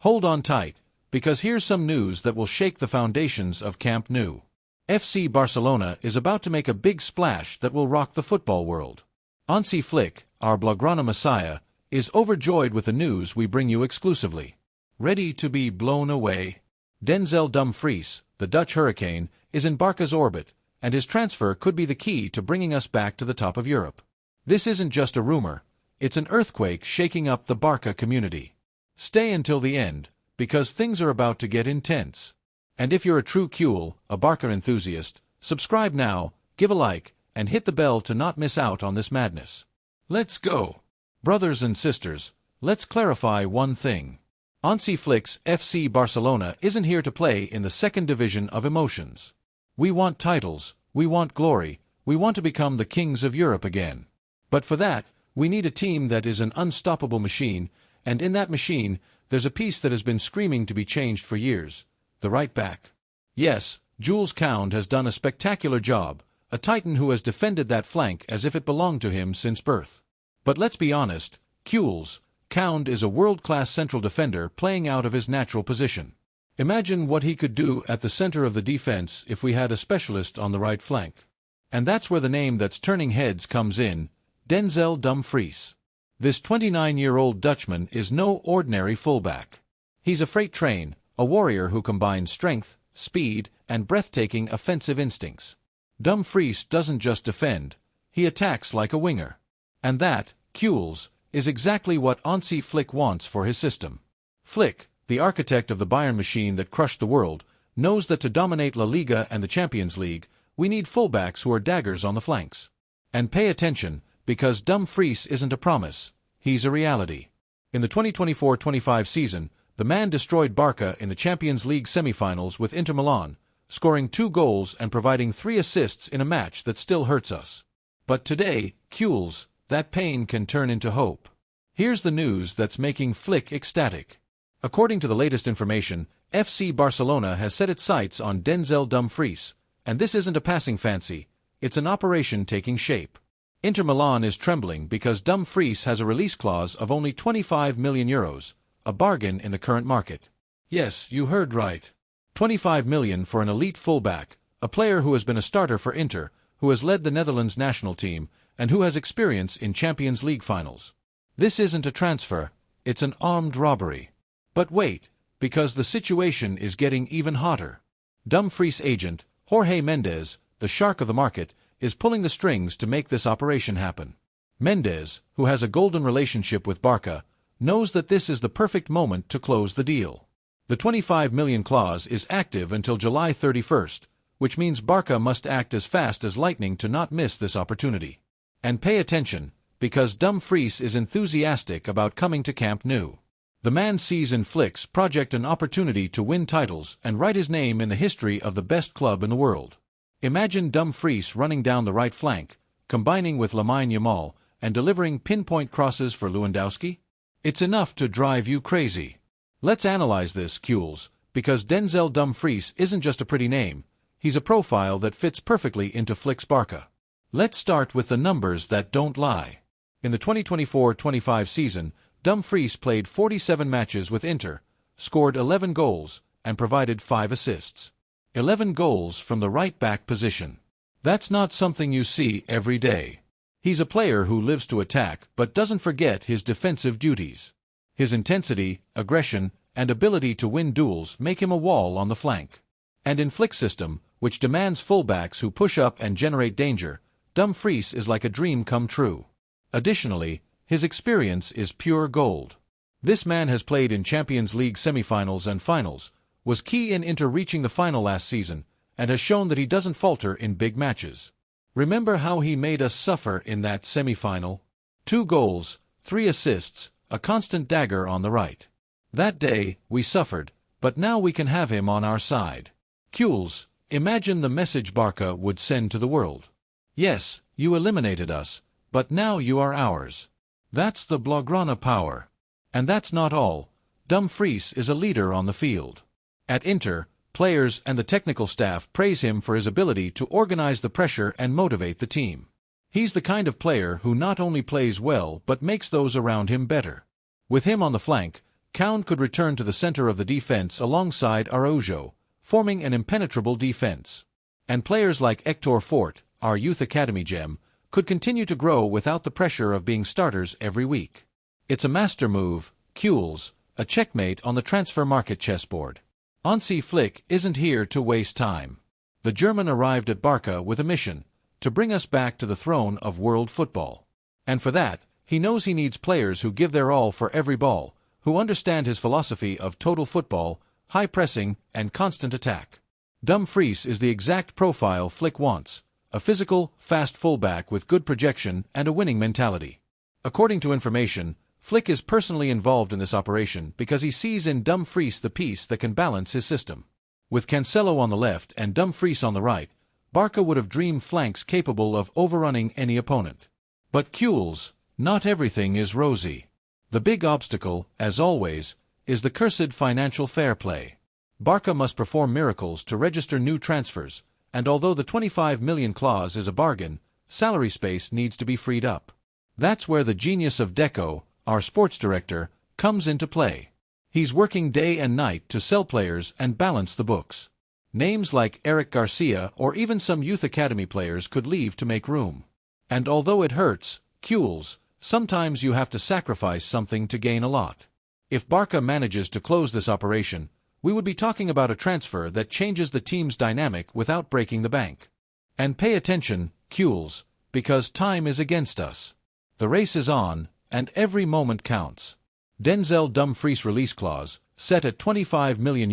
Hold on tight, because here's some news that will shake the foundations of Camp Nou. FC Barcelona is about to make a big splash that will rock the football world. Hansi Flick, our Blaugrana messiah, is overjoyed with the news we bring you exclusively. Ready to be blown away? Denzel Dumfries, the Dutch hurricane, is in Barca's orbit, and his transfer could be the key to bringing us back to the top of Europe. This isn't just a rumor, it's an earthquake shaking up the Barca community. Stay until the end, because things are about to get intense. And if you're a true Cule, a Barca enthusiast, subscribe now, give a like, and hit the bell to not miss out on this madness. Let's go! Brothers and sisters, let's clarify one thing. Hansi Flick's FC Barcelona isn't here to play in the second division of emotions. We want titles, we want glory, we want to become the kings of Europe again. But for that, we need a team that is an unstoppable machine, and in that machine, there's a piece that has been screaming to be changed for years, the right back. Yes, Jules Kounde has done a spectacular job, a titan who has defended that flank as if it belonged to him since birth. But let's be honest, Jules Kounde is a world-class central defender playing out of his natural position. Imagine what he could do at the center of the defense if we had a specialist on the right flank. And that's where the name that's turning heads comes in, Denzel Dumfries. This 29-year-old Dutchman is no ordinary fullback. He's a freight train, a warrior who combines strength, speed, and breathtaking offensive instincts. Dumfries doesn't just defend, he attacks like a winger. And that, Jules, is exactly what Hansi Flick wants for his system. Flick, the architect of the Bayern machine that crushed the world, knows that to dominate La Liga and the Champions League, we need fullbacks who are daggers on the flanks. And pay attention, because Dumfries isn't a promise, he's a reality. In the 2024-25 season, the man destroyed Barca in the Champions League semi-finals with Inter Milan, scoring 2 goals and providing 3 assists in a match that still hurts us. But today, Jules, that pain can turn into hope. Here's the news that's making Flick ecstatic. According to the latest information, FC Barcelona has set its sights on Denzel Dumfries, and this isn't a passing fancy, it's an operation taking shape. Inter Milan is trembling because Dumfries has a release clause of only €25 million, a bargain in the current market. Yes, you heard right. 25 million for an elite fullback, a player who has been a starter for Inter, who has led the Netherlands national team, and who has experience in Champions League finals. This isn't a transfer, it's an armed robbery. But wait, because the situation is getting even hotter. Dumfries' agent, Jorge Mendes, the shark of the market, is pulling the strings to make this operation happen. Mendes, who has a golden relationship with Barca, knows that this is the perfect moment to close the deal. The 25 million clause is active until July 31st, which means Barca must act as fast as lightning to not miss this opportunity. And pay attention, because Dumfries is enthusiastic about coming to Camp Nou. The man sees in Flick's project an opportunity to win titles and write his name in the history of the best club in the world. Imagine Dumfries running down the right flank, combining with YAMAL, and delivering pinpoint crosses for Lewandowski? It's enough to drive you crazy. Let's analyze this, Jules, because Denzel Dumfries isn't just a pretty name, he's a profile that fits perfectly into Flick's Barca. Let's start with the numbers that don't lie. In the 2024-25 season, Dumfries played 47 matches with Inter, scored 11 goals, and provided 5 assists. 11 goals from the right-back position. That's not something you see every day. He's a player who lives to attack but doesn't forget his defensive duties. His intensity, aggression, and ability to win duels make him a wall on the flank. And in Flick's system, which demands fullbacks who push up and generate danger, Dumfries is like a dream come true. Additionally, his experience is pure gold. This man has played in Champions League semi-finals and finals, was key in Inter reaching the final last season, and has shown that he doesn't falter in big matches. Remember how he made us suffer in that semi-final? 2 goals, 3 assists, a constant dagger on the right. That day, we suffered, but now we can have him on our side. Jules, imagine the message Barca would send to the world. Yes, you eliminated us, but now you are ours. That's the Blaugrana power. And that's not all. Dumfries is a leader on the field. At Inter, players and the technical staff praise him for his ability to organize the pressure and motivate the team. He's the kind of player who not only plays well but makes those around him better. With him on the flank, Koun could return to the center of the defense alongside Araujo, forming an impenetrable defense. And players like Hector Fort, our youth academy gem, could continue to grow without the pressure of being starters every week. It's a master move, Kuhl's, a checkmate on the transfer market chessboard. Hansi Flick isn't here to waste time. The German arrived at Barca with a mission, to bring us back to the throne of world football. And for that, he knows he needs players who give their all for every ball, who understand his philosophy of total football, high pressing, and constant attack. Dumfries is the exact profile Flick wants, a physical, fast fullback with good projection and a winning mentality. According to information, Flick is personally involved in this operation because he sees in Dumfries the piece that can balance his system. With Cancelo on the left and Dumfries on the right, Barca would have dreamed flanks capable of overrunning any opponent. But Kuhl's, not everything is rosy. The big obstacle, as always, is the cursed financial fair play. Barca must perform miracles to register new transfers, and although the 25 million clause is a bargain, salary space needs to be freed up. That's where the genius of Deco, our sports director, comes into play. He's working day and night to sell players and balance the books. Names like Eric Garcia or even some youth academy players could leave to make room. And although it hurts, Kuhl's, sometimes you have to sacrifice something to gain a lot. If Barca manages to close this operation, we would be talking about a transfer that changes the team's dynamic without breaking the bank. And pay attention, Kuhl's, because time is against us. The race is on, and every moment counts. Denzel Dumfries' release clause, set at €25 million,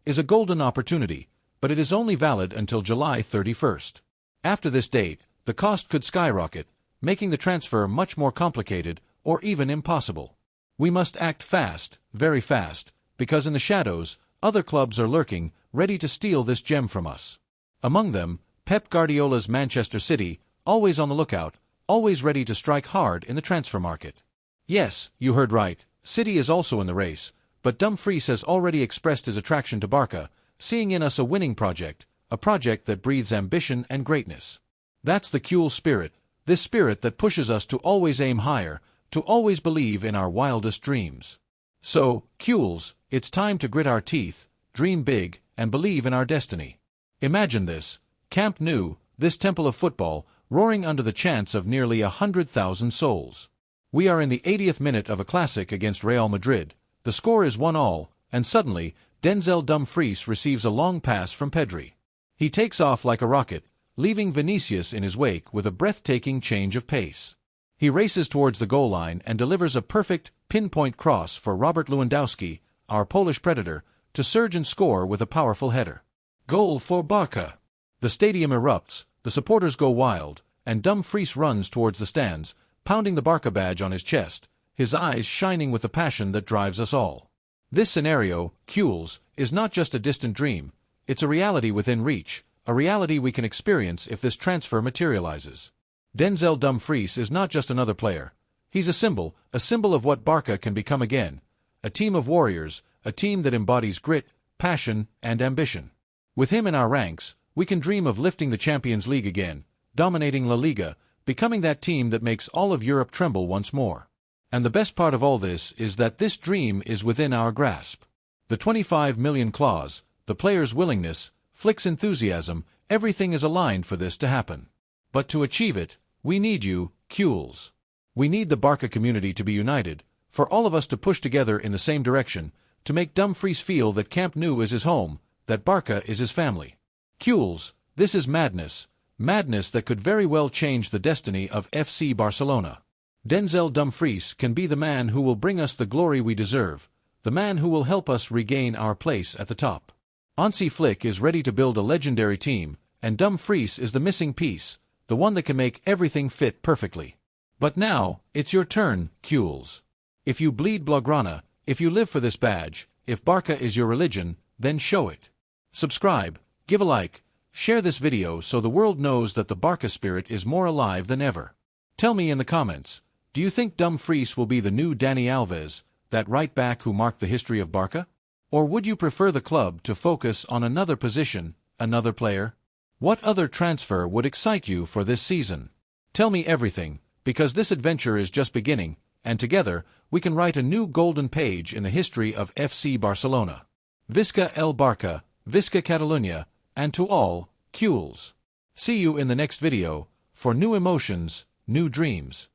is a golden opportunity, but it is only valid until July 31st. After this date, the cost could skyrocket, making the transfer much more complicated or even impossible. We must act fast, very fast, because in the shadows, other clubs are lurking, ready to steal this gem from us. Among them, Pep Guardiola's Manchester City, always on the lookout, always ready to strike hard in the transfer market. Yes, you heard right, City is also in the race, but Dumfries has already expressed his attraction to Barca, seeing in us a winning project, a project that breathes ambition and greatness. That's the Kuhl spirit, this spirit that pushes us to always aim higher, to always believe in our wildest dreams. So, Kuhl's, it's time to grit our teeth, dream big, and believe in our destiny. Imagine this, Camp Nou, this temple of football, roaring under the chants of nearly 100,000 souls. We are in the 80th minute of a classic against Real Madrid, the score is 1-1, and suddenly, Denzel Dumfries receives a long pass from PEDRI. He takes off like a rocket, leaving Vinicius in his wake with a breathtaking change of pace. He races towards the goal line and delivers a perfect, pinpoint cross for Robert Lewandowski, our Polish predator, to surge and score with a powerful header. Goal for Barca! The stadium erupts, the supporters go wild, and Dumfries runs towards the stands, pounding the Barca badge on his chest, his eyes shining with the passion that drives us all. This scenario, Kuhl's, is not just a distant dream, it's a reality within reach, a reality we can experience if this transfer materializes. Denzel Dumfries is not just another player. He's a symbol of what Barca can become again, a team of warriors, a team that embodies grit, passion, and ambition. With him in our ranks, we can dream of lifting the Champions League again, dominating La Liga, becoming that team that makes all of Europe tremble once more. And the best part of all this is that this dream is within our grasp. The 25 million clause, the player's willingness, Flick's enthusiasm, everything is aligned for this to happen. But to achieve it, we need you, Kuhl's. We need the Barca community to be united, for all of us to push together in the same direction, to make Dumfries feel that Camp Nou is his home, that Barca is his family. Kuhl's, this is madness, madness that could very well change the destiny of FC Barcelona. Denzel Dumfries can be the man who will bring us the glory we deserve, the man who will help us regain our place at the top. Hansi Flick is ready to build a legendary team, and Dumfries is the missing piece, the one that can make everything fit perfectly. But now, it's your turn, Kuhl's. If you bleed Blaugrana, if you live for this badge, if Barca is your religion, then show it. Subscribe, give a like, share this video so the world knows that the Barca spirit is more alive than ever. Tell me in the comments, do you think Dumfries will be the new Dani Alves, that right back who marked the history of Barca? Or would you prefer the club to focus on another position, another player? What other transfer would excite you for this season? Tell me everything, because this adventure is just beginning, and together we can write a new golden page in the history of FC Barcelona. Visca el Barca, Visca Catalunya, and to all, Cules. See you in the next video, for new emotions, new dreams.